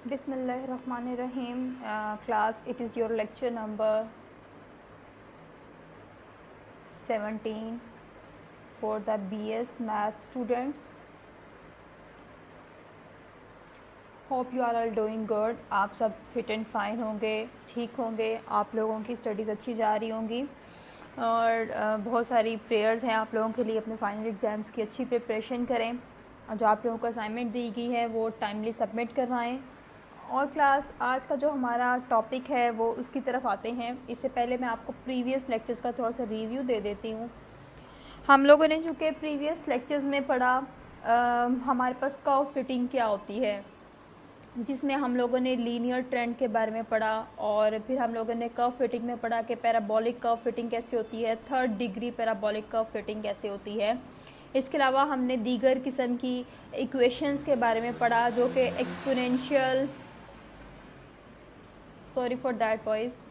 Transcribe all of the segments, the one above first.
Bismillahirrahmanirrahim. Class, it is your lecture number 17 for the BS Math students. Hope you are all doing good. आप सब fit and fine होंगे, ठीक होंगे, आप लोगों की स्टडीज़ अच्छी जा रही होंगी और बहुत सारी प्रेयर्स हैं आप लोगों के लिए। अपने फाइनल एग्ज़ाम्स की अच्छी प्रिपरेशन करें और जो आप लोगों को असाइनमेंट दी गई है वो टाइमली सबमिट करवाएं। और क्लास, आज का जो हमारा टॉपिक है वो उसकी तरफ आते हैं। इससे पहले मैं आपको प्रीवियस लेक्चर्स का थोड़ा सा रिव्यू दे देती हूँ। हम लोगों ने जो कि प्रीवियस लेक्चर्स में पढ़ा, हमारे पास कर्व फिटिंग क्या होती है, जिसमें हम लोगों ने लीनियर ट्रेंड के बारे में पढ़ा और फिर हम लोगों ने कर्व फिटिंग में पढ़ा कि पैराबोलिक कर्व फिटिंग कैसे होती है, third degree parabolic curve fitting कैसे होती है। इसके अलावा हमने दीगर किस्म की इक्वेशंस के बारे में पढ़ा जो कि exponential, sorry for that voice,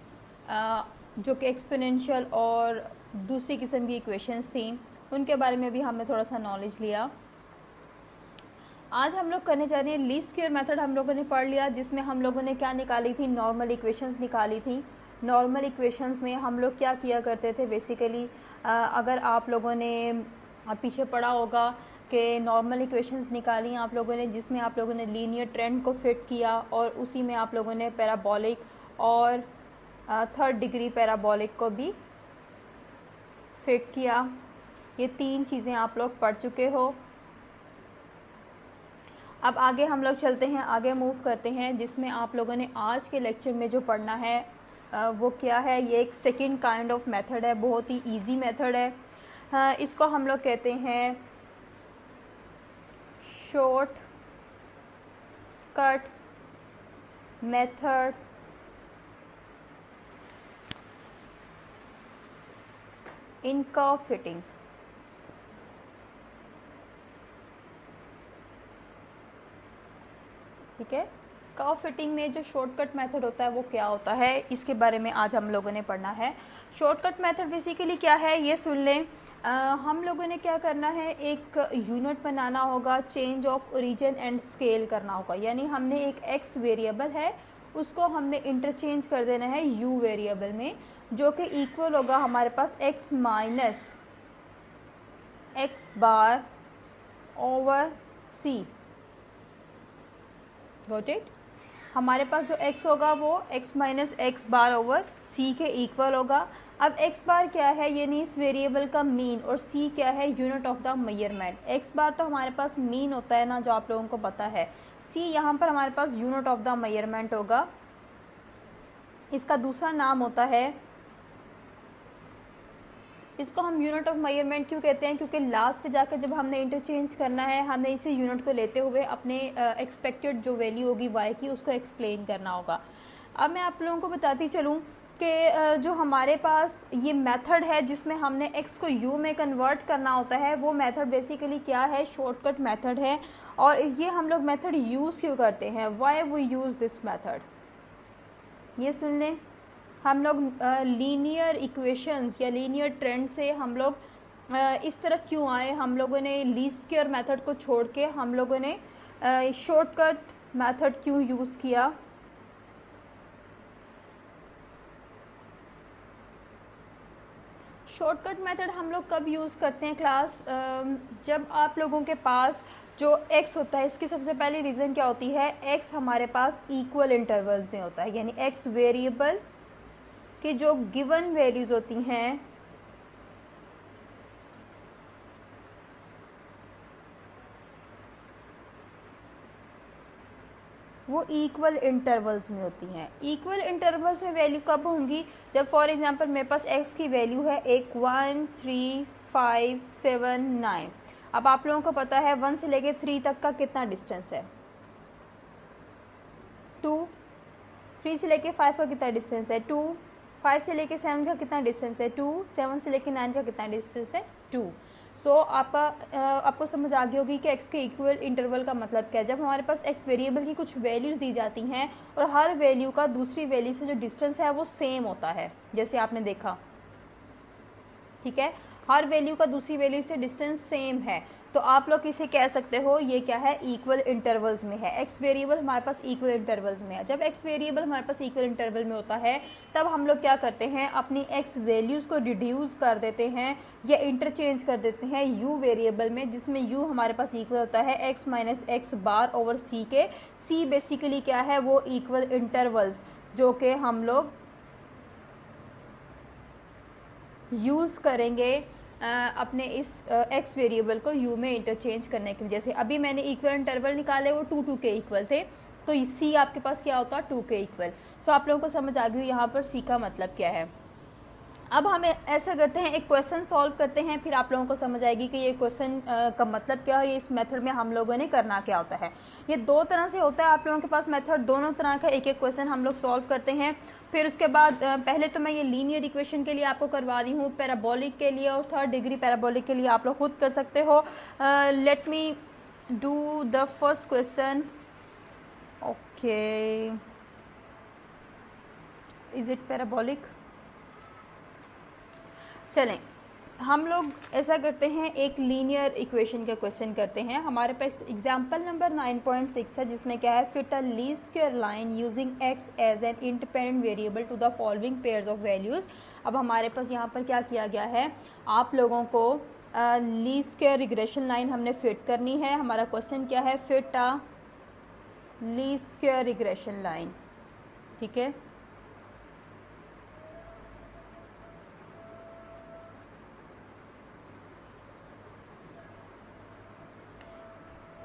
जो कि एक्सपोनेंशियल और दूसरी किस्म की इक्वेशंस थी, उनके बारे में भी हमने थोड़ा सा नॉलेज लिया। आज हम लोग करने जा रहे हैं लीस्ट स्क्वायर मेथड। हम लोगों ने पढ़ लिया, जिसमें हम लोगों ने क्या निकाली थी, नॉर्मल इक्वेशंस निकाली थी। नॉर्मल इक्वेशंस में हम लोग क्या किया करते थे बेसिकली, अगर आप लोगों ने पीछे पढ़ा होगा कि नॉर्मल इक्वेशंस निकाली आप लोगों ने, जिसमें आप लोगों ने लीनियर ट्रेंड को फिट किया और उसी में आप लोगों ने पैराबोलिक और थर्ड डिग्री पैराबोलिक को भी फिट किया। ये तीन चीज़ें आप लोग पढ़ चुके हो। अब आगे हम लोग चलते हैं, आगे मूव करते हैं, जिसमें आप लोगों ने आज के लेक्चर में जो पढ़ना है वो क्या है। ये एक सेकंड काइंड ऑफ मेथड है, बहुत ही इजी मेथड है। इसको हम लोग कहते हैं short cut method in curve fitting. ठीक है, कर्व फिटिंग में जो शॉर्टकट मेथड होता है वो क्या होता है, इसके बारे में आज हम लोगों ने पढ़ना है। शॉर्टकट मेथड बेसिकली क्या है ये सुन लें। हम लोगों ने क्या करना है, एक यूनिट बनाना होगा, change of origin and scale करना होगा। यानी हमने एक एक्स वेरिएबल है, उसको हमने इंटरचेंज कर देना है यू वेरिएबल में, जो कि इक्वल होगा हमारे पास x minus x bar over c. Got it. हमारे पास जो x होगा वो x minus x bar over c के इक्वल होगा। अब x बार क्या है, यानी इस वेरिएबल का मीन, और c क्या है, unit of the measurement. x बार तो हमारे पास मीन होता है ना, जो आप लोगों को पता है। c यहाँ पर हमारे पास यूनिट ऑफ द मेजरमेंट होगा। इसका दूसरा नाम होता है, इसको हम यूनिट ऑफ मेजरमेंट क्यों कहते हैं, क्योंकि लास्ट पे जाकर जब हमने इंटरचेंज करना है, हमें इसी यूनिट को लेते हुए अपने एक्सपेक्टेड जो वैल्यू होगी y की, उसको एक्सप्लेन करना होगा। अब मैं आप लोगों को बताती चलूँ कि जो हमारे पास ये मेथड है जिसमें हमने x को u में कन्वर्ट करना होता है, वो मेथड बेसिकली क्या है, शॉर्टकट मेथड है। और ये हम लोग मेथड यूज़ क्यों करते हैं, why we use this method, ये सुन लें। हम लोग लीनियर इक्वेशंस या लीनियर ट्रेंड से हम लोग इस तरफ क्यों आए, हम लोगों ने लीस्ट स्क्वायर मेथड को छोड़ के हम लोगों ने शॉर्टकट मेथड क्यों यूज़ किया। शॉर्टकट मेथड हम लोग कब यूज़ करते हैं क्लास, जब आप लोगों के पास जो x होता है, इसकी सबसे पहली रीज़न क्या होती है, x हमारे पास इक्वल इंटरवल्स में होता है। यानी x वेरिएबल कि जो गिवन वैल्यूज होती हैं वो इक्वल इंटरवल्स में होती हैं। इक्वल इंटरवल्स में वैल्यू कब होंगी, जब फॉर एग्जांपल मेरे पास x की वैल्यू है एक 1 3 5 7 9। अब आप लोगों को पता है 1 से लेके 3 तक का कितना डिस्टेंस है, 2। 3 से लेके 5 का कितना डिस्टेंस है, 2। 5 से लेके 7 का कितना डिस्टेंस है, 2। 7 से लेके 9 का कितना डिस्टेंस है, 2। सो आपको समझ आ गई होगी कि x के इक्वल इंटरवल का मतलब क्या है। जब हमारे पास x वेरिएबल की कुछ वैल्यूज़ दी जाती हैं और हर वैल्यू का दूसरी वैल्यू से जो डिस्टेंस है वो सेम होता है, जैसे आपने देखा, ठीक है, हर वैल्यू का दूसरी वैल्यू से डिस्टेंस सेम है, तो आप लोग इसे कह सकते हो ये क्या है, इक्वल इंटरवल्स में है। एक्स वेरिएबल हमारे पास इक्वल इंटरवल्स में है। जब एक्स वेरिएबल हमारे पास इक्वल इंटरवल में होता है तब हम लोग क्या करते हैं, अपनी एक्स वैल्यूज़ को रिड्यूस कर देते हैं या इंटरचेंज कर देते हैं यू वेरिएबल में, जिसमें यू हमारे पास इक्वल होता है x minus x bar over सी के। सी बेसिकली क्या है, वो इक्वल इंटरवल्स जो कि हम लोग यूज़ करेंगे अपने इस एक्स वेरिएबल को यू में इंटरचेंज करने के लिए। जैसे अभी मैंने इक्वल इंटरवल निकाले, वो 2 2 के इक्वल थे, तो सी आपके पास क्या होता है, 2 के इक्वल। सो आप लोगों को समझ आ गई यहाँ पर सी का मतलब क्या है। अब हम ऐसा करते हैं, एक क्वेश्चन सॉल्व करते हैं, फिर आप लोगों को समझ आएगी कि ये क्वेश्चन का मतलब क्या है, इस मेथड में हम लोगों ने करना क्या होता है। ये 2 तरह से होता है आप लोगों के पास मेथड, दोनों तरह का एक एक क्वेश्चन हम लोग सॉल्व करते हैं। फिर उसके बाद पहले तो मैं ये लीनियर इक्वेशन के लिए आपको करवा रही हूँ, पैराबोलिक के लिए और 3rd डिग्री पैराबोलिक के लिए आप लोग खुद कर सकते हो। Let me do the first question. Okay, is it parabolic? चलें, हम लोग ऐसा करते हैं, एक लीनियर इक्वेशन का क्वेश्चन करते हैं। हमारे पास एग्जाम्पल नंबर 9.6 है, जिसमें क्या है, fit a least square line using x as an independent variable to the following pairs of values. अब हमारे पास यहाँ पर क्या किया गया है, आप लोगों को लीस्ट स्क्वायर रिग्रेशन लाइन हमने फिट करनी है। हमारा क्वेश्चन क्या है, fit a least square regression line, ठीक है।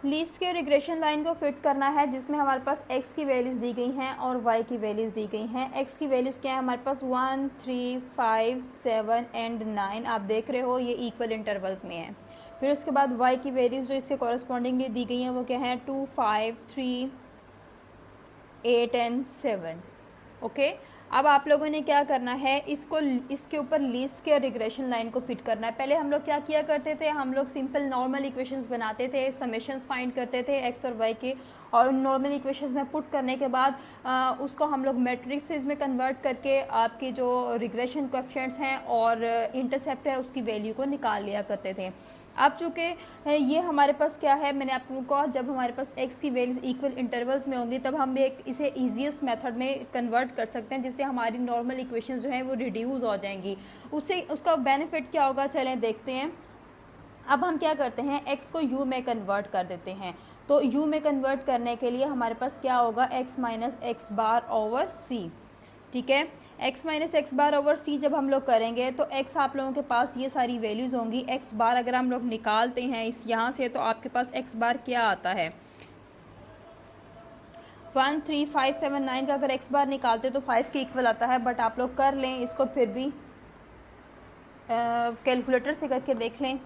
लीस्ट स्क्वायर रिग्रेशन लाइन को फिट करना है जिसमें हमारे पास x की वैल्यूज़ दी गई हैं और y की वैल्यूज़ दी गई हैं। x की वैल्यूज़ क्या है हमारे पास, 1 3 5 7 एंड 9, आप देख रहे हो ये इक्वल इंटरवल्स में है। फिर उसके बाद y की वैल्यूज़ जो इसके कॉरस्पॉन्डिंगली दी गई हैं वो क्या है, 2 5 3 8 एंड 7। ओके, अब आप लोगों ने क्या करना है, इसको इसके ऊपर लीस्ट स्क्वायर रिग्रेशन लाइन को फिट करना है। पहले हम लोग क्या किया करते थे, हम लोग सिंपल नॉर्मल इक्वेशंस बनाते थे, समेशंस फाइंड करते थे एक्स और वाई के, और उन नॉर्मल इक्वेशंस में पुट करने के बाद उसको हम लोग मैट्रिक्सेस में कन्वर्ट करके आपकी जो रिग्रेशन कोएफिशिएंट्स हैं और इंटरसेप्ट है उसकी वैल्यू को निकाल लिया करते थे। अब चूँकि ये हमारे पास क्या है, मैंने आपको कहा जब हमारे पास x की वैल्यूज इक्वल इंटरवल्स में होंगी तब हम इसे ईजीएस्ट मेथड में कन्वर्ट कर सकते हैं, जिससे हमारी नॉर्मल इक्वेशंस जो हैं वो रिड्यूस हो जाएंगी। उससे उसका बेनिफिट क्या होगा, चलें देखते हैं। अब हम क्या करते हैं, x को u में कन्वर्ट कर देते हैं। तो u में कन्वर्ट करने के लिए हमारे पास क्या होगा, x minus x bar over सी, ठीक है। x minus x bar over सी जब हम लोग करेंगे तो x आप लोगों के पास ये सारी वैल्यूज़ होंगी। x बार अगर हम लोग निकालते हैं इस यहाँ से तो आपके पास x बार क्या आता है, 1 3 5 7 9 का अगर x बार निकालते तो 5 के इक्वल आता है। बट आप लोग कर लें इसको, फिर भी कैलकुलेटर से करके देख लें।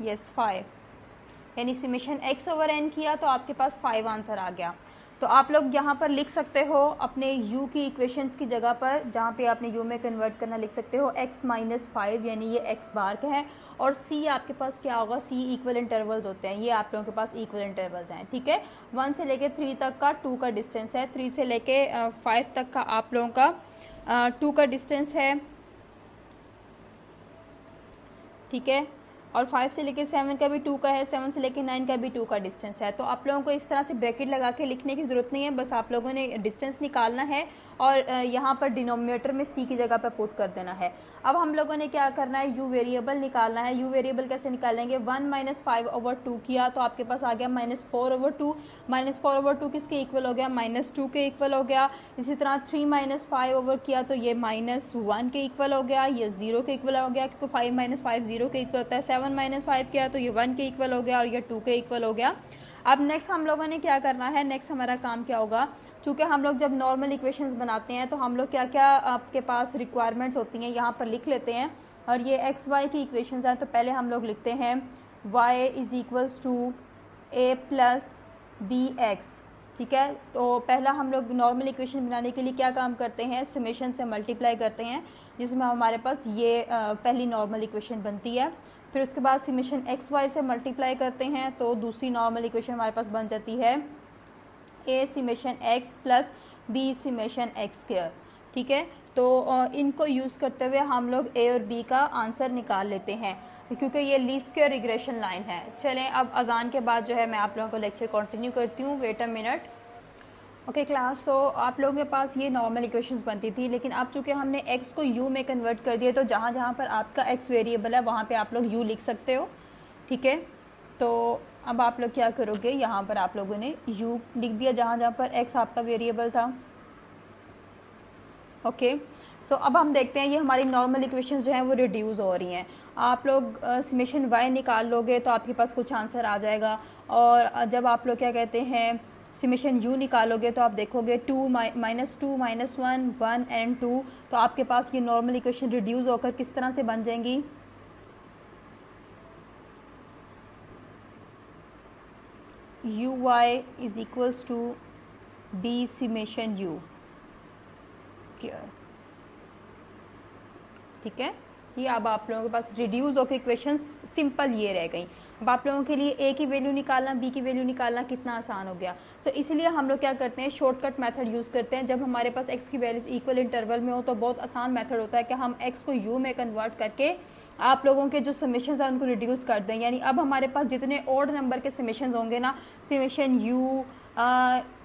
यस 5, यानी समेशन x ओवर n किया तो आपके पास 5 आंसर आ गया। तो आप लोग यहाँ पर लिख सकते हो अपने u की इक्वेशंस की जगह पर, जहाँ पे आपने u में कन्वर्ट करना लिख सकते हो x माइनस 5, यानी ये x बार का है। और c आपके पास क्या होगा, c इक्वल इंटरवल्स होते हैं, ये आप लोगों के पास इक्वल इंटरवल्स हैं, ठीक है। 1 से लेके 3 तक का 2 का डिस्टेंस है, 3 से लेके 5 तक का आप लोगों का 2 का डिस्टेंस है, ठीक है। और 5 से लेके 7 का भी 2 का है, 7 से लेके 9 का भी 2 का डिस्टेंस है। तो आप लोगों को इस तरह से ब्रैकेट लगा के लिखने की ज़रूरत नहीं है, बस आप लोगों ने डिस्टेंस निकालना है और यहाँ पर डिनोमिनेटर में c की जगह पर पुट कर देना है। अब हम लोगों ने क्या करना है, u वेरिएबल निकालना है। u वेरिएबल कैसे निकालेंगे, 1 माइनस 5 ओवर 2 किया तो आपके पास आ गया माइनस 4 ओवर 2। माइनस 4 ओवर 2 किसके इक्वल हो गया, माइनस 2 के इक्वल हो गया। इसी तरह 3 माइनस 5 ओवर किया तो ये माइनस 1 के इक्वल हो गया, ये 0 के इक्वल हो गया, क्योंकि 5 माइनस 5 0 के इक्वल होता है। 7 माइनस 5 किया तो ये 1 के इक्वल हो गया और ये 2 के इक्वल हो गया। अब नेक्स्ट हम लोगों ने क्या करना है, नेक्स्ट हमारा काम क्या होगा, चूँकि हम लोग जब नॉर्मल इक्वेशंस बनाते हैं तो हम लोग क्या क्या आपके पास रिक्वायरमेंट्स होती हैं यहाँ पर लिख लेते हैं। और ये एक्स वाई की इक्वेशंस हैं, तो पहले हम लोग लिखते हैं y is equals to a plus b x, ठीक है। तो पहला हम लोग नॉर्मल इक्वेशन बनाने के लिए क्या काम करते हैं, समेशन से मल्टीप्लाई करते हैं, जिसमें हमारे पास ये पहली नॉर्मल इक्वेशन बनती है। फिर उसके बाद समेशन एक्स वाई से मल्टीप्लाई करते हैं तो दूसरी नॉर्मल इक्वेशन हमारे पास बन जाती है a summation x plus b summation x square, ठीक है। तो इनको यूज़ करते हुए हम लोग ए और बी का आंसर निकाल लेते हैं, क्योंकि ये लीस्ट स्क्वायर रिग्रेशन लाइन है। चलें, अब अजान के बाद जो है मैं आप लोगों को लेक्चर कंटिन्यू करती हूँ। Wait a minute. Okay class, तो आप लोगों के पास ये नॉर्मल इक्वेशंस बनती थी, लेकिन अब चूंकि हमने x को u में कन्वर्ट कर दिया, तो जहाँ जहाँ पर आपका x वेरिएबल है वहाँ पे आप लोग u लिख सकते हो। ठीक है, तो अब आप लोग क्या करोगे, यहाँ पर आप लोगों ने u लिख दिया जहाँ जहाँ पर x आपका वेरिएबल था। ओके, सो अब हम देखते हैं ये हमारी नॉर्मल इक्वेशंस जो हैं वो रिड्यूस हो रही हैं। आप लोग समेशन y निकाल लोगे तो आपके पास कुछ आंसर आ जाएगा, और जब आप लोग क्या कहते हैं समेशन u निकालोगे तो आप देखोगे 2 माइनस 2 माइनस 1 1 एंड 2, तो आपके पास ये नॉर्मल इक्वेशन रिड्यूस होकर किस तरह से बन जाएंगी, u y is equals to b summation u square. ठीक है, ये अब आप लोगों के पास रिड्यूस होकर इक्वेशंस सिंपल ये रह गई। अब आप लोगों के लिए ए की वैल्यू निकालना, बी की वैल्यू निकालना कितना आसान हो गया। सो इसलिए हम लोग क्या करते हैं, शॉर्टकट मेथड यूज़ करते हैं। जब हमारे पास एक्स की वैल्यूज इक्वल इंटरवल में हो तो बहुत आसान मेथड होता है कि हम एक्स को यू में कन्वर्ट करके आप लोगों के जो समेशंस हैं उनको रिड्यूस कर दें। यानी अब हमारे पास जितने ऑड नंबर के समेशंस होंगे ना, summation u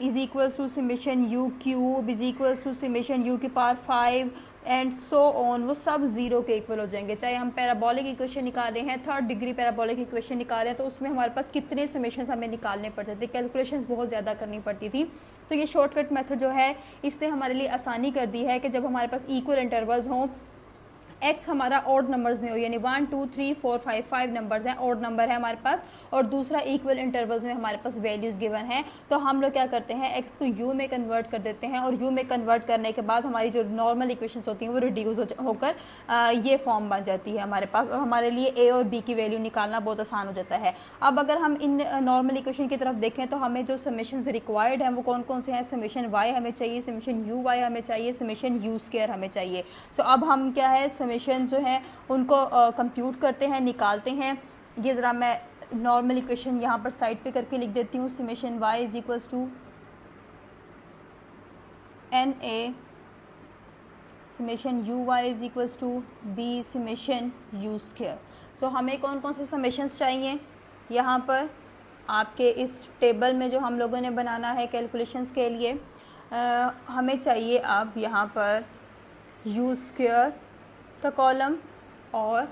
is equals to summation u cube is equals to summation u की पावर 5 एंड सो ऑन, वो सब जीरो के इक्वल हो जाएंगे। चाहे हम पैराबोलिक इक्वेशन निकाले हैं, थर्ड डिग्री पैराबोलिक इक्वेशन निकाले हैं, तो उसमें हमारे पास कितने समेशंस हमें निकालने पड़ते थे, कैलकुलेशंस बहुत ज़्यादा करनी पड़ती थी। तो ये शॉर्टकट मेथड जो है इसने हमारे लिए आसानी कर दी है कि जब हमारे पास इक्वल इंटरवल्स हों, एक्स हमारा ऑड नंबर्स में हो, यानी 1 2 3 4 5 5 नंबर्स हैं, ऑड नंबर है हमारे पास, और दूसरा इक्वल इंटरवल्स में हमारे पास वैल्यूज गिवन है, तो हम लोग क्या करते हैं, एक्स को यू में कन्वर्ट कर देते हैं, और यू में कन्वर्ट करने के बाद हमारी जो नॉर्मल इक्वेशंस होती हैं वो रिड्यूस होकर ये फॉर्म बन जाती है हमारे पास, और हमारे लिए ए और बी की वैल्यू निकालना बहुत आसान हो जाता है। अब अगर हम इन नॉर्मल इक्वेशन की तरफ देखें तो हमें जो समेशन रिक्वायर्ड हैं वो कौन कौन से हैं, समेशन वाई हमें चाहिए, समेशन यू वाई हमें चाहिए, समेशन यू स्क्वायर हमें चाहिए। सो अब हम क्या है, समेशन जो है उनको कंप्यूट करते हैं, निकालते हैं। ये ज़रा मैं नॉर्मल इक्वेशन यहाँ पर साइड पे करके लिख देती हूँ, summation y is equals to n a summation u y is equals to b summation u square. So हमें कौन कौन से समेशंस चाहिए, यहाँ पर आपके इस टेबल में जो हम लोगों ने बनाना है कैलकुलेशंस के लिए, हमें चाहिए अब यहाँ पर यू स्क्वायर का कॉलम और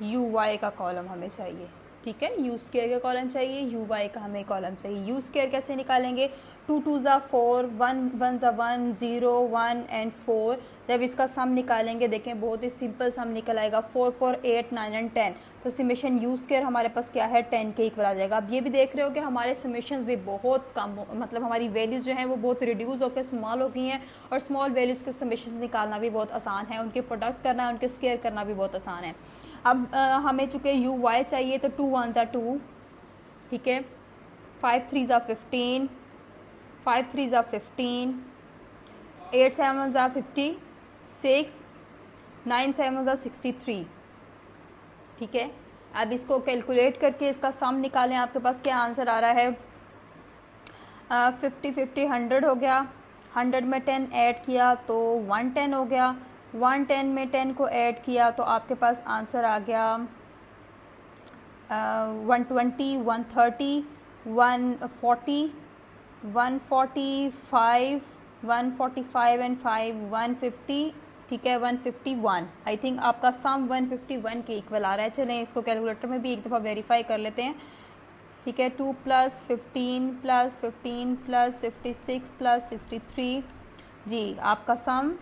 यू वाई का कॉलम हमें चाहिए। ठीक है, यू स्क्वायर का कॉलम चाहिए, यू वाई का हमें कॉलम चाहिए। यू स्क्वायर कैसे निकालेंगे, 2 2 ज़ा 4, 1 1 ज़ा 1, 0 1 एंड 4। जब इसका सम निकालेंगे देखें बहुत ही सिंपल सम निकल आएगा, 4 4 8 9 एंड 10। तो समेशन यू स्क्वायर हमारे पास क्या है, 10 के इक्वल आ जाएगा। अब ये भी देख रहे हो कि हमारे समेशंस भी बहुत कम, मतलब हमारी वैल्यूज़ जो हैं वो बहुत रिड्यूस होकर स्मॉल हो गई हैं, और स्मॉल वैल्यूज़ के समेशंस निकालना भी बहुत आसान है, उनके प्रोडक्ट करना, उनके स्क्वायर करना भी बहुत आसान है। अब हमें चूँकि यू वाई चाहिए तो 2 1 ज़ा 2, ठीक है, 5 3 ज़ा 15, 5 3 ज़ा 15, 8 7 ज़ा 56, 9 7 ज़ा 63। ठीक है, अब इसको कैलकुलेट करके इसका सम निकालें, आपके पास क्या आंसर आ रहा है, 50 50 100 हो गया, 100 में 10 ऐड किया तो 110 हो गया, 110 में 10 को ऐड किया तो आपके पास आंसर आ गया 120 130 140 145 145 एंड 5 150। ठीक है, 151। आई थिंक आपका सम 151 के इक्वल आ रहा है। चलें इसको कैलकुलेटर में भी एक दफ़ा वेरीफाई कर लेते हैं। ठीक है, 2 + 15 + 15 + 56 + 63, जी आपका सम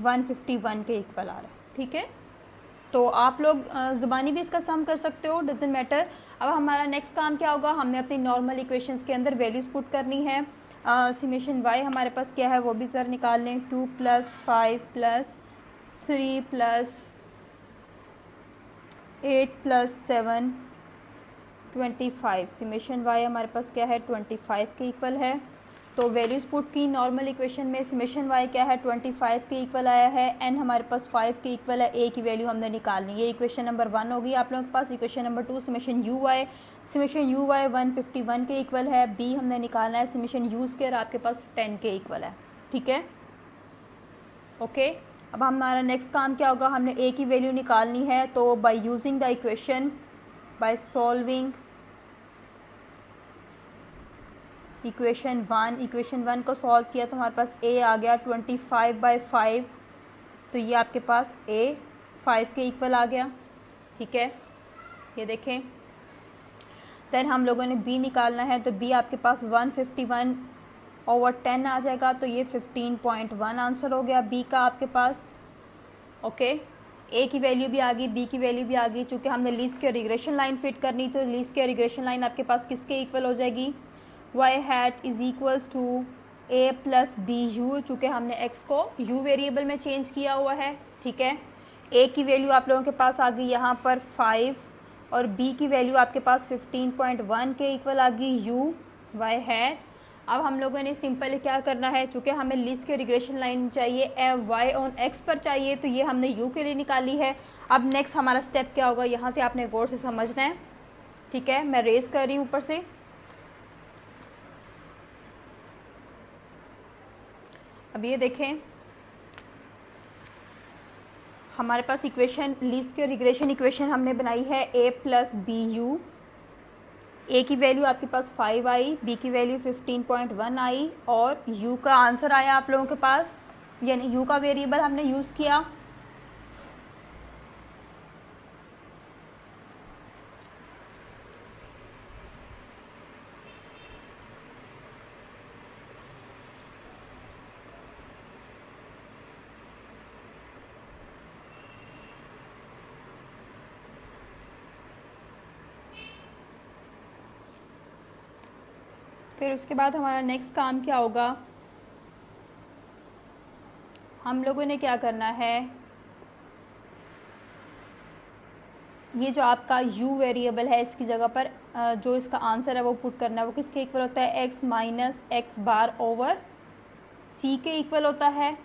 151 के इक्वल आ रहा है। ठीक है, तो आप लोग ज़ुबानी भी इसका सम कर सकते हो, डजेंट मैटर। अब हमारा नेक्स्ट काम क्या होगा, हमने अपनी नॉर्मल इक्वेशंस के अंदर वैल्यूज़ पुट करनी है। समेशन y हमारे पास क्या है वो भी ज़रा निकाल लें, 2 + 5 + 3 + 8 + 7 25। समेशन y हमारे पास क्या है 25 के इक्वल है। तो वैल्यूज़ पुट की नॉर्मल इक्वेशन में समेशन वाई क्या है 25 के इक्वल आया है, एन हमारे पास 5 के इक्वल है, ए की वैल्यू हमने निकालनी है। ये इक्वेशन नंबर 1 होगी आप लोगों के पास। Equation number 2 summation u y 151 के इक्वल है, बी हमने निकालना है समेशन यू स्क्वायर आपके पास 10 के इक्वल है। ठीक है, ओके। अब हमारा नेक्स्ट काम क्या होगा, हमने ए की वैल्यू निकालनी है। तो bye using the equation, by solving equation 1 को सॉल्व किया तो हमारे पास ए आ गया 25/5। तो ये आपके पास ए 5 के इक्वल आ गया। ठीक है, ये देखें। देन हम लोगों ने बी निकालना है, तो बी आपके पास 151/10 आ जाएगा। तो ये 15.1 आंसर हो गया बी का आपके पास। ओके, ए की वैल्यू भी आ गई, बी की वैल्यू भी आ गई। चूँकि हमने least square regression line fit करनी, तो लीस्ट स्क्वायर रिग्रेशन लाइन आपके पास किसके इक्वल हो जाएगी, y hat is equals to a plus b u. चूँकि हमने एक्स को यू वेरिएबल में चेंज किया हुआ है। ठीक है, ए की वैल्यू आप लोगों के पास आ गई यहाँ पर 5 और बी की वैल्यू आपके पास 15.1 के इक्वल आ गई यू वाई हैट। अब हम लोगों ने सिंपल क्या करना है, चूँकि हमें लीस्ट के रिग्रेशन लाइन चाहिए एफ वाई ऑन एक्स पर चाहिए, तो ये हमने यू के लिए निकाली है। अब नेक्स्ट हमारा स्टेप क्या होगा, यहाँ से आपने गौर से समझना है। ठीक है, मैं रेस कर रही हूँ ऊपर से। अब ये देखें, हमारे पास इक्वेशन लीस्ट के रिग्रेशन इक्वेशन हमने बनाई है ए प्लस बी यू। ए की वैल्यू आपके पास 5 आई, बी की वैल्यू 15.1 आई और यू का आंसर आया आप लोगों के पास, यानी यू का वेरिएबल हमने यूज़ किया। फिर उसके बाद हमारा नेक्स्ट काम क्या होगा, हम लोगों ने क्या करना है, ये जो आपका u वेरिएबल है इसकी जगह पर जो इसका आंसर है वो पुट करना है। वो किसके इक्वल होता है, x minus x bar over c के इक्वल होता है।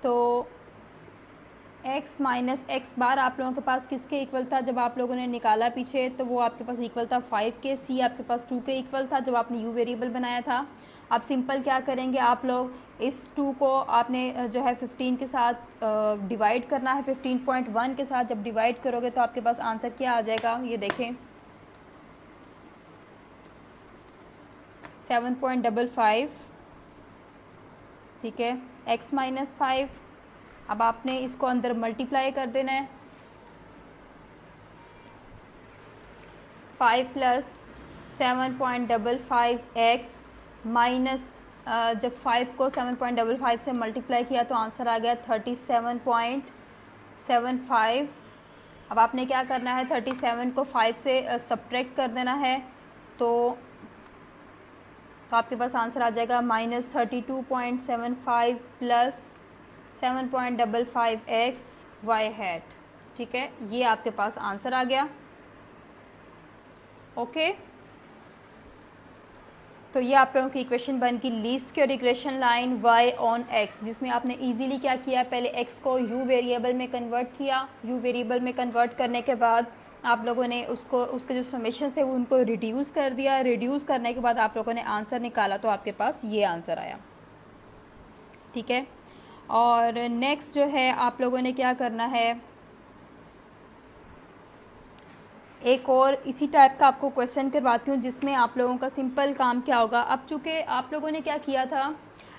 तो x माइनस एक्स बार आप लोगों के पास किसके इक्वल था, जब आप लोगों ने निकाला पीछे तो वो आपके पास इक्वल था 5 के, c आपके पास 2 के इक्वल था जब आपने u वेरिएबल बनाया था। अब सिंपल क्या करेंगे आप लोग, इस 2 को आपने जो है 15 के साथ डिवाइड करना है, 15.1 के साथ जब डिवाइड करोगे तो आपके पास आंसर क्या आ जाएगा, ये देखें 7.55। ठीक है, x माइनस 5। अब आपने इसको अंदर मल्टीप्लाई कर देना है, 5 प्लस 7.55x माइनस जब 5 को 7.55 से मल्टीप्लाई किया तो आंसर आ गया 37.75। अब आपने क्या करना है, 37 को 5 से सब्ट्रैक्ट कर देना है, तो आपके पास आंसर आ जाएगा -32.75 प्लस 7.55x वाई हैट। ठीक है, ये आपके पास आंसर आ गया। ओके, तो ये आप लोगों की इक्वेशन बन की least square regression line y on x, जिसमें आपने इजीली क्या किया, पहले x को u वेरिएबल में कन्वर्ट किया। u वेरिएबल में कन्वर्ट करने के बाद आप लोगों ने उसके जो समेशन थे उनको रिड्यूस कर दिया। रिड्यूस करने के बाद आप लोगों ने आंसर निकाला तो आपके पास ये आंसर आया। ठीक है, और नेक्स्ट जो है आप लोगों ने क्या करना है, एक और इसी टाइप का आपको क्वेश्चन करवाती हूँ जिसमें आप लोगों का सिंपल काम क्या होगा। अब चूँकि आप लोगों ने क्या किया था,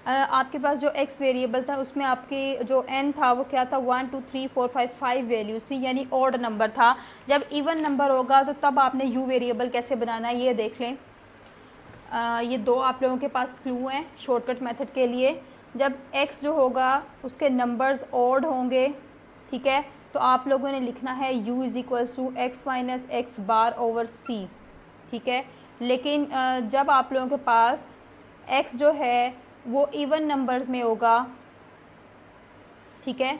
आपके पास जो x वेरिएबल था उसमें आपकी जो n था वो क्या था, 1 2 3 4 5 5 वैल्यूज़ थी, यानी ऑड नंबर था। जब इवन नंबर होगा तो तब आपने u वेरिएबल कैसे बनाना है ये देख लें। ये दो आप लोगों के पास क्लू हैं शॉर्टकट मेथड के लिए। जब x जो होगा उसके नंबर्स ऑड होंगे, ठीक है, तो आप लोगों ने लिखना है u is equals to x minus x bar over c। ठीक है, लेकिन जब आप लोगों के पास x जो है वो इवन नंबर्स में होगा, ठीक है,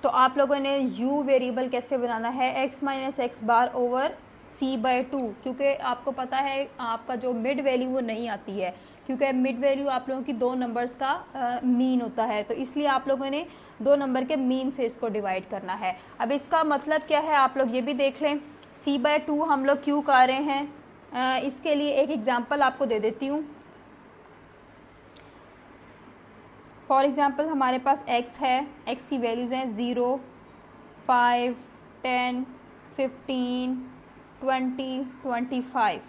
तो आप लोगों ने u वेरिएबल कैसे बनाना है, x minus x bar over c/2, क्योंकि आपको पता है आपका जो मिड वैल्यू वो नहीं आती है, क्योंकि मिड वैल्यू आप लोगों की दो नंबर्स का मीन होता है, तो इसलिए आप लोगों ने दो नंबर के मीन से इसको डिवाइड करना है। अब इसका मतलब क्या है आप लोग ये भी देख लें, c/2 हम लोग क्यों कर रहे हैं, इसके लिए एक एग्जांपल आपको दे देती हूँ। फॉर एग्जांपल हमारे पास x है, x की वैल्यूज़ हैं 0, 5, 10, 15, 20, 25।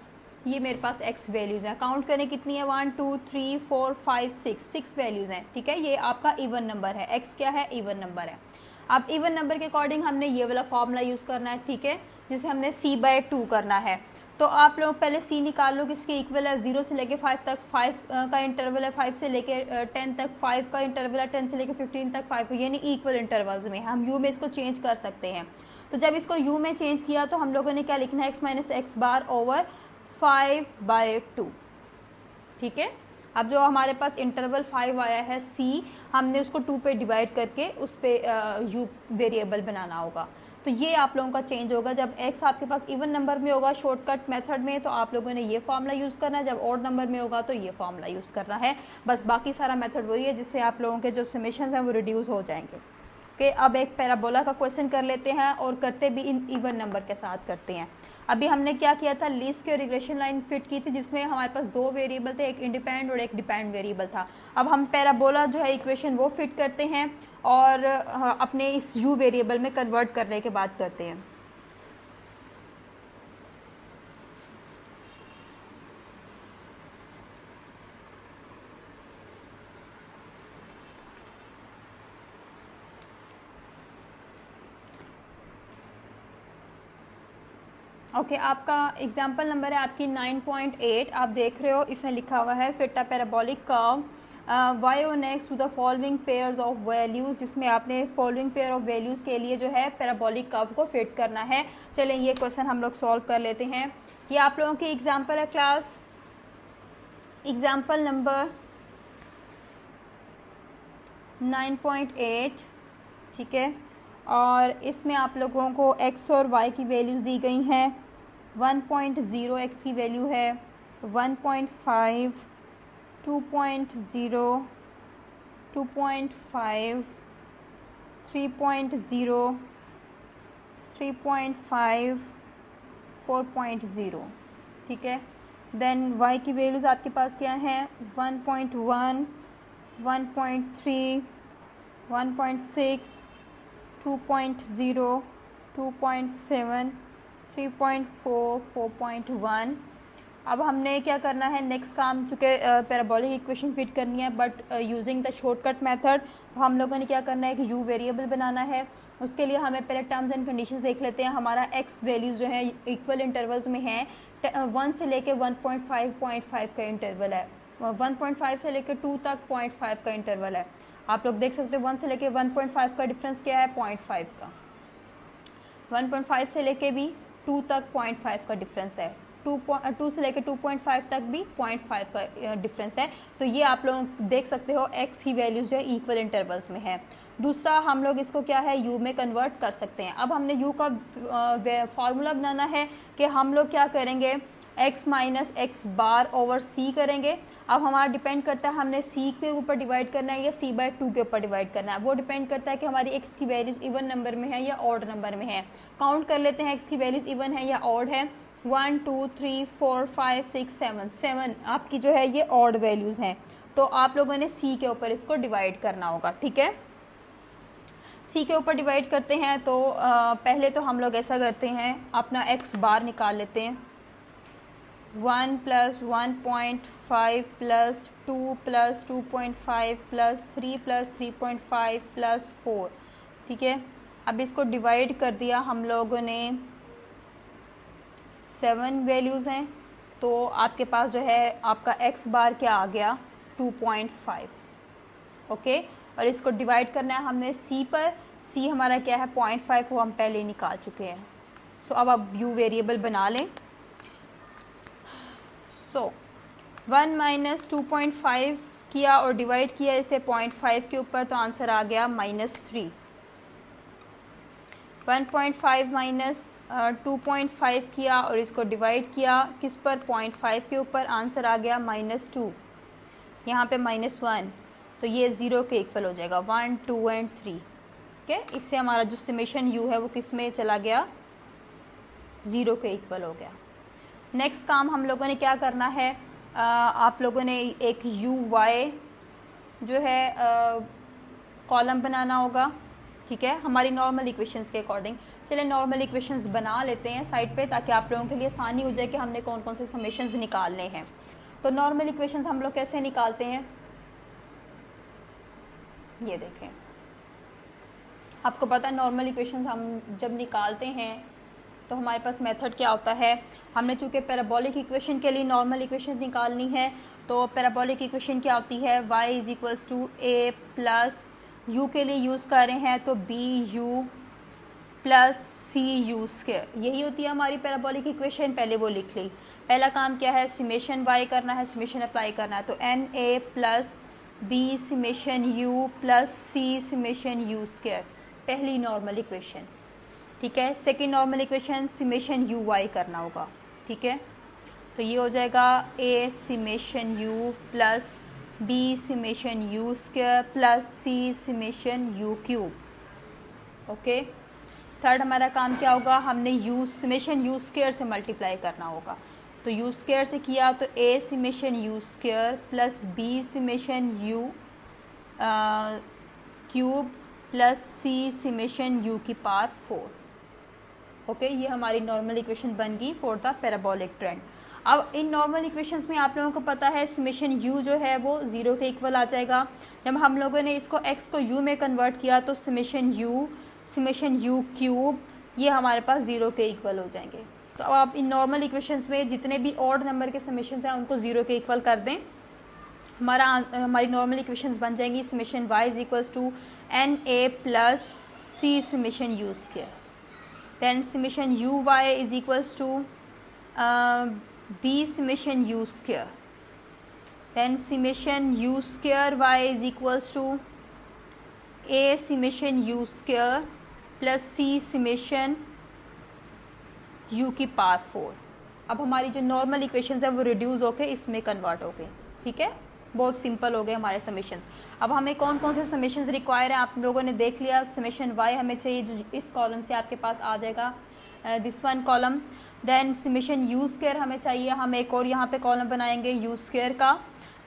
ये मेरे पास x वैल्यूज़ हैं। काउंट करें कितनी है, 1 2 3 4 5 6 वैल्यूज़ हैं, ठीक है। ये आपका इवन नंबर है, x क्या है, इवन नंबर है। अब इवन नंबर के अकॉर्डिंग हमने ये वाला फॉर्मूला यूज़ करना है, ठीक है, जिसे हमने c/2 करना है। तो आप लोग पहले c निकाल लो, किसके इक्वल है, 0 से लेके 5 तक, 5 का इंटरवल है, 5 से लेके 10 तक, 5 का इंटरवल है, 10 से लेके 15 तक, 5 यानी इक्वल इंटरवल्स में हम u में इसको चेंज कर सकते हैं। तो जब इसको u में चेंज किया तो हम लोगों ने क्या लिखना है, x minus x bar over 5/2, ठीक है। अब जो हमारे पास इंटरवल 5 आया है c, हमने उसको 2 पे डिवाइड करके उस पर u वेरिएबल बनाना होगा। तो ये आप लोगों का चेंज होगा। जब x आपके पास इवन नंबर में होगा शॉर्टकट मेथड में, तो आप लोगों ने ये फॉर्मूला यूज़ करना है, जब ऑड नंबर में होगा तो ये फॉर्मूला यूज़ करना है। बस बाकी सारा मेथड वही है, जिससे आप लोगों के जो समेशंस हैं वो रिड्यूस हो जाएंगे। ओके, अब एक पैराबोला का क्वेश्चन कर लेते हैं, और करते भी इन इवन नंबर के साथ करते हैं। अभी हमने क्या किया था, least square regression line fit की थी, जिसमें हमारे पास दो वेरिएबल थे, एक इंडिपेंडेंट और एक डिपेंडेंट वेरिएबल था। अब हम पैराबोला जो है इक्वेशन वो फिट करते हैं, और अपने इस u वेरिएबल में कन्वर्ट करने के बाद करते हैं। ओके, आपका एग्जाम्पल नंबर है आपकी 9.8, आप देख रहे हो इसमें लिखा हुआ है fit a parabolic curve y on x to the following pairs of values, जिसमें आपने फॉलोइंग पेयर ऑफ वैल्यूज़ के लिए जो है पैराबोलिक कर्व को फिट करना है। चलें ये क्वेश्चन हम लोग सॉल्व कर लेते हैं। ये आप लोगों की एग्जाम्पल है क्लास, एग्जाम्पल नंबर 9.8, ठीक है। और इसमें आप लोगों को x और y की वैल्यूज़ दी गई हैं। 1.0 x की वैल्यू है, 1.5, 2.0, 2.5, 3.0, 3.5, 4.0, ठीक है। देन y की वैल्यूज़ आपके पास क्या हैं, 1.1, 1.3, 1.6, 2.0, 2.7, 3.4, 4.1। अब हमने क्या करना है, नेक्स्ट काम, चूँकि पैराबोलिक इक्वेशन फिट करनी है but using the shortcut method, तो हम लोगों ने क्या करना है कि u वेरिएबल बनाना है। उसके लिए हमें पहले टर्म्स एंड कंडीशंस देख लेते हैं। हमारा x वैल्यूज़ जो है इक्वल इंटरवल्स में हैं, 1 से लेके 1.5 का इंटरवल है, 1.5 से लेके 2 तक 0.5 का इंटरवल है। आप लोग देख सकते हो 1 से लेके 1.5 का डिफरेंस क्या है, 0.5 का। 1.5 से लेके भी 2 तक 0.5 का डिफरेंस है, 2 से लेके 2.5 तक भी 0.5 का डिफरेंस है। तो ये आप लोग देख सकते हो x की वैल्यूज जो है इक्वल इंटरवल्स में है। दूसरा, हम लोग इसको क्या है u में कन्वर्ट कर सकते हैं। अब हमने u का फार्मूला बनाना है कि हम लोग क्या करेंगे, x minus x bar over c करेंगे। अब हमारा डिपेंड करता है हमने c के ऊपर डिवाइड करना है या c/2 के ऊपर डिवाइड करना है। वो डिपेंड करता है कि हमारी x की वैल्यूज इवन नंबर में है या ऑड नंबर में है। काउंट कर लेते हैं x की वैल्यूज इवन है या ऑड है। 1 2 3 4 5 6 7 आपकी जो है ये ऑड वैल्यूज हैं। तो आप लोगों ने c के ऊपर इसको डिवाइड करना होगा, ठीक है। c के ऊपर डिवाइड करते हैं तो पहले तो हम लोग ऐसा करते हैं, अपना x बार निकाल लेते हैं। 1 plus 1.5 plus 2 plus 2.5 plus 3 plus 3.5 plus 4, ठीक है। अब इसको डिवाइड कर दिया हम लोगों ने, 7 वैल्यूज़ हैं, तो आपके पास जो है आपका x बार क्या आ गया, 2.5, ओके। और इसको डिवाइड करना है हमने c पर, c हमारा क्या है 0.5, वो हम पहले ही निकाल चुके हैं। सो अब आप u वेरिएबल बना लें। सो 1 माइनस 2.5 किया और डिवाइड किया इसे 0.5 के ऊपर, तो आंसर आ गया -3। 1.5 माइनस 2.5 किया और इसको डिवाइड किया किस पर, 0.5 के ऊपर, आंसर आ गया -2। यहाँ पे -1, तो ये 0 के इक्वल हो जाएगा, 1 2 एंड 3। ठीक है, इससे हमारा जो समेशन u है वो किस में चला गया, 0 के इक्वल हो गया। नेक्स्ट काम हम लोगों ने क्या करना है, आप लोगों ने एक u y जो है कॉलम बनाना होगा। ठीक है, हमारी नॉर्मल इक्वेशंस के अकॉर्डिंग। चलिए नॉर्मल इक्वेशंस बना लेते हैं साइड पे, ताकि आप लोगों के लिए आसानी हो जाए कि हमने कौन कौन से समेशंस निकालने हैं। तो नॉर्मल इक्वेशंस हम लोग कैसे निकालते हैं, ये देखें। आपको पता है नॉर्मल इक्वेशंस हम जब निकालते हैं तो हमारे पास मेथड क्या होता है, हमने चूँकि पैराबोलिक इक्वेशन के लिए नॉर्मल इक्वेशन निकालनी है, तो पैराबोलिक इक्वेशन क्या होती है, y = a प्लस u के लिए यूज़ कर रहे हैं तो bu plus c u square, यही होती है हमारी पैराबोलिक इक्वेशन। पहले वो लिख ली। पहला काम क्या है, समेशन y करना है, समेशन अप्लाई करना है, तो na plus b summation u plus c summation u square, पहली नॉर्मल इक्वेशन। ठीक है, second normal equation summation u y करना होगा। ठीक है, तो ये हो जाएगा a summation u plus b summation u square plus c summation u cube. Okay, third हमारा काम क्या होगा, हमने u समेशन u स्क्वायर से मल्टीप्लाई करना होगा। तो u स्क्वायर से किया तो a summation u square plus b summation u cube plus c summation u की पावर 4। ओके, ये हमारी नॉर्मल इक्वेशन बन गई फॉर द पैराबोलिक ट्रेंड। अब इन नॉर्मल इक्वेशंस में आप लोगों को पता है समेशन u जो है वो 0 के इक्वल आ जाएगा। जब हम लोगों ने इसको x को u में कन्वर्ट किया तो समेशन u क्यूब ये हमारे पास 0 के इक्वल हो जाएंगे। तो अब आप इन नॉर्मल इक्वेशंस में जितने भी ऑड नंबर के समेशंस हैं उनको 0 के इक्वल कर दें, हमारी नॉर्मल इक्वेशंस बन जाएंगी। Summation y = na plus c summation u square, then summation uy = b summation u square, then summation u square y = a summation u square plus c summation u की power 4। अब हमारी जो normal equations है वो reduce होके इसमें convert हो गई। ठीक है, बहुत सिंपल हो गए हमारे समेशंस। अब हमें कौन कौन से समेशंस रिक्वायर है आप लोगों ने देख लिया। समेशन y हमें चाहिए जो इस कॉलम से आपके पास आ जाएगा, this one column. Then summation u square हमें चाहिए, हम एक और यहाँ पे कॉलम बनाएंगे u स्क्वायर का।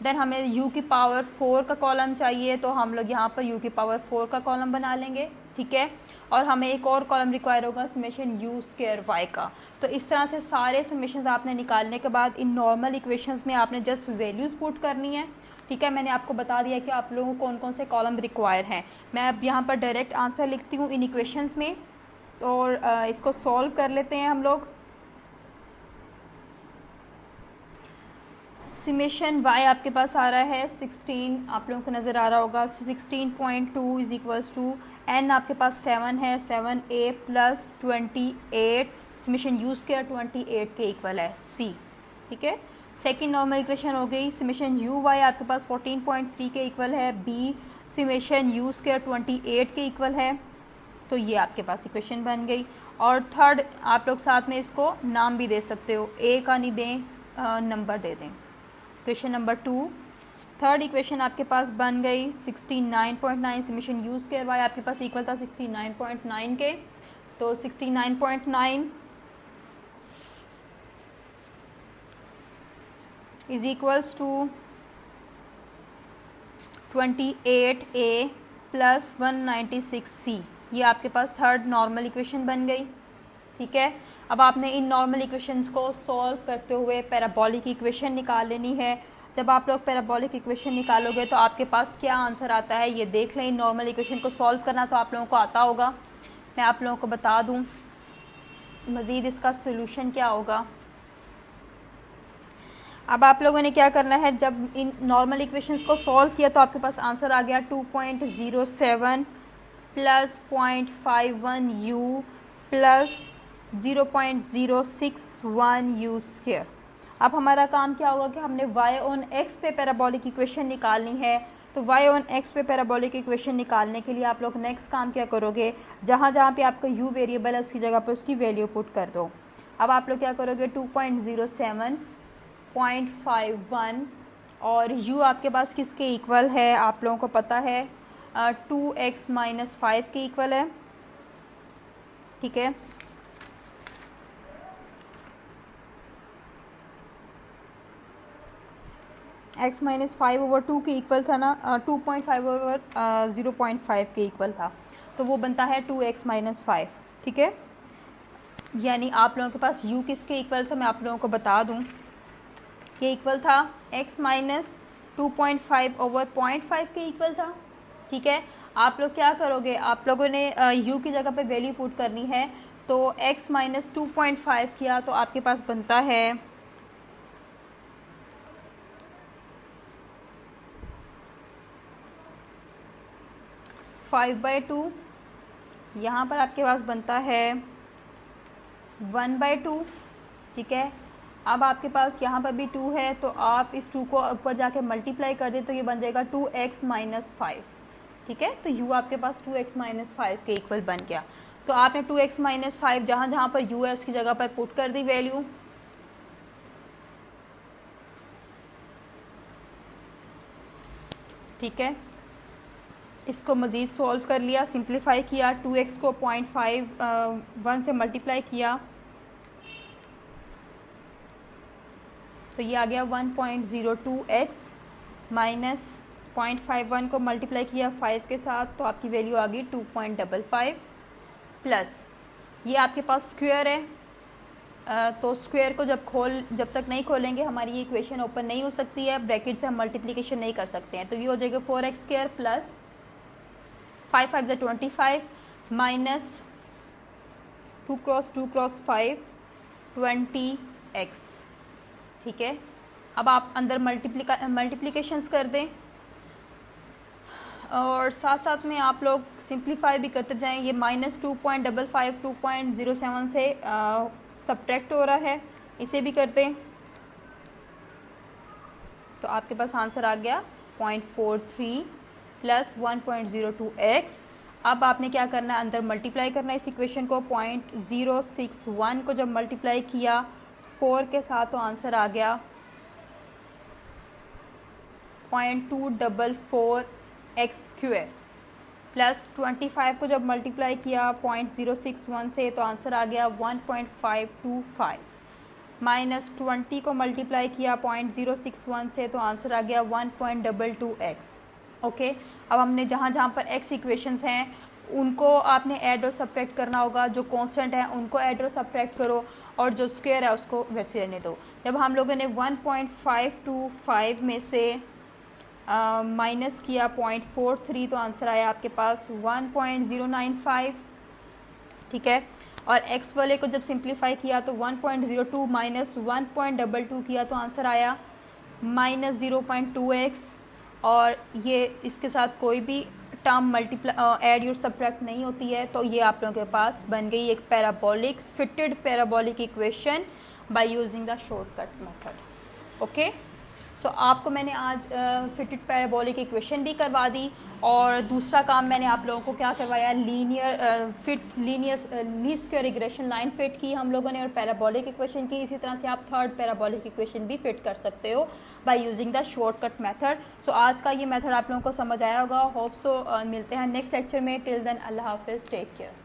देन हमें u की पावर 4 का कॉलम चाहिए, तो हम लोग यहाँ पर u की पावर 4 का कॉलम बना लेंगे। ठीक है, और हमें एक और कॉलम रिक्वायर होगा समेशन u स्क्वायर y का। तो इस तरह से सारे समेशंस आपने निकालने के बाद इन नॉर्मल इक्वेशंस में आपने जस्ट वैल्यूज़ पुट करनी है। ठीक है, मैंने आपको बता दिया कि आप लोगों को कौन कौन से कॉलम रिक्वायर हैं। मैं अब यहाँ पर डायरेक्ट आंसर लिखती हूँ इन इक्वेशंस में, और इसको सॉल्व कर लेते हैं हम लोग। समेशन y आपके पास आ रहा है 16, आप लोगों को नज़र आ रहा होगा 16.2 = n आपके पास 7 है, 7a plus 28 summation u square 28 के इक्वल है c। ठीक है, सेकेंड नॉर्मल इक्वेशन हो गई। समेशन uy आपके पास 14.3 के इक्वल है, b समेशन u स्क्वायर 28 के इक्वल है, तो ये आपके पास इक्वेशन बन गई। और थर्ड आप लोग साथ में इसको नाम भी दे सकते हो, a का नहीं दें, नंबर दे दें। इक्वेशन नंबर 2, थर्ड इक्वेशन आपके पास बन गई 69.9 समेशन u स्क्वायर y आपके पास इक्वल था 69.9 के, तो 69.9 is equals to 28a plus 196c, ये आपके पास थर्ड नॉर्मल इक्वेशन बन गई। ठीक है, अब आपने इन नॉर्मल इक्वेशंस को सॉल्व करते हुए पैराबोलिक इक्वेशन निकाल लेनी है। जब आप लोग पैराबोलिक इक्वेशन निकालोगे तो आपके पास क्या आंसर आता है ये देख लें। इन नॉर्मल इक्वेशन को सॉल्व करना तो आप लोगों को आता होगा, मैं आप लोगों को बता दूं मज़ीद इसका सोल्यूशन क्या होगा। अब आप लोगों ने क्या करना है, जब इन नॉर्मल इक्वेशंस को सॉल्व किया तो आपके पास आंसर आ गया 2.07 plus 0.51 u plus 0.061 u square. अब हमारा काम क्या होगा कि हमने y ऑन x पे पैराबोलिक इक्वेशन निकालनी है। तो y ऑन x पे पैराबोलिक इक्वेशन निकालने के लिए आप लोग नेक्स्ट काम क्या करोगे, जहाँ जहाँ पे आपका u वेरिएबल है उसकी जगह पर उसकी वैल्यू पुट कर दो। अब आप लोग क्या करोगे 2.07, 0.51 और u आपके पास किसके इक्वल है, आप लोगों को पता है 2x माइनस 5 के इक्वल है, ठीक है। x माइनस 5 ओवर 2 के इक्वल था ना, 2.5 ओवर 0.5 के इक्वल था, तो वो बनता है 2x माइनस 5, ठीक है। यानी आप लोगों के पास u किसके इक्वल था, मैं आप लोगों को बता दूं, ये इक्वल था x माइनस 2.5 ओवर 0.5 के इक्वल था, ठीक है। आप लोग क्या करोगे, आप लोगों ने u की जगह पे वैल्यू पुट करनी है, तो x माइनस 2.5 किया तो आपके पास बनता है 5/2, यहाँ पर आपके पास बनता है 1/2, ठीक है। अब आपके पास यहाँ पर भी 2 है, तो आप इस 2 को ऊपर जाके मल्टीप्लाई कर दें तो ये बन जाएगा 2x माइनस 5, ठीक है। तो u आपके पास 2x माइनस 5 के इक्वल बन गया। तो आपने 2x माइनस 5 जहाँ जहाँ पर u है उसकी जगह पर पुट कर दी वैल्यू, ठीक है। इसको मज़ीद सॉल्व कर लिया, सिंप्लीफाई किया, 2x को 0.51 से मल्टीप्लाई किया तो ये आ गया 1.02x माइनस 0.51 को मल्टीप्लाई किया 5 के साथ तो आपकी वैल्यू आ गई 2.55 प्लस ये आपके पास स्क्वायर है, तो स्क्वायर को जब तक नहीं खोलेंगे हमारी ये इक्वेशन ओपन नहीं हो सकती है, ब्रैकेट से हम मल्टीप्लिकेशन नहीं कर सकते हैं। तो ये हो जाएगा 4x square plus 5 5 × 25 minus 2 cross 2 cross 5 20x, ठीक है। अब आप अंदर मल्टीप्लिकेशंस कर दें और साथ साथ में आप लोग सिंप्लीफाई भी करते जाएं। ये माइनस 2.55 2.07 से सब्ट्रैक्ट हो रहा है, इसे भी कर दें तो आपके पास आंसर आ गया 0.43 प्लस 1.02x। अब आपने क्या करना है, अंदर मल्टीप्लाई करना है इस इक्वेशन को, 0.061 को जब मल्टीप्लाई किया 4 के साथ तो आंसर आ गया 0.244x स्क्वायर प्लस 25 को जब मल्टीप्लाई किया 0.061 से तो आंसर आ गया 1.525 माइनस 20 को मल्टीप्लाई किया 0.061 से तो आंसर आ गया 1.22x, ओके। अब हमने जहाँ जहाँ पर x इक्वेशंस हैं उनको आपने ऐड और सब्ट्रैक्ट करना होगा, जो कांस्टेंट है उनको ऐड और सब्ट्रैक्ट करो और जो स्क्वायर है उसको वैसे रहने दो। जब हम लोगों ने 1.525 में से माइनस किया 0.43 तो आंसर आया आपके पास 1.095, ठीक है। और x वाले को जब सिंप्लीफाई किया तो 1.02 माइनस 1.22 किया तो आंसर आया माइनस 0.2x, और ये इसके साथ कोई भी टर्म मल्टीप्लाई ऐड और सब्ट्रैक्ट नहीं होती है, तो ये आप लोगों के पास बन गई एक parabolic fitted parabolic equation by using the shortcut method, okay. So आपको मैंने आज फिटेड पैराबोलिक इक्वेशन भी करवा दी और दूसरा काम मैंने आप लोगों को क्या करवाया, linear least square regression line fit की हम लोगों ने और पैराबोलिक इक्वेशन की। इसी तरह से आप थर्ड पैराबोलिक इक्वेशन भी फिट कर सकते हो by using the shortcut method. So आज का ये मेथड आप लोगों को समझ आया होगा, होप सो। मिलते हैं नेक्स्ट लेक्चर में, टिल देन अल्लाह हाफिज़, टेक केयर।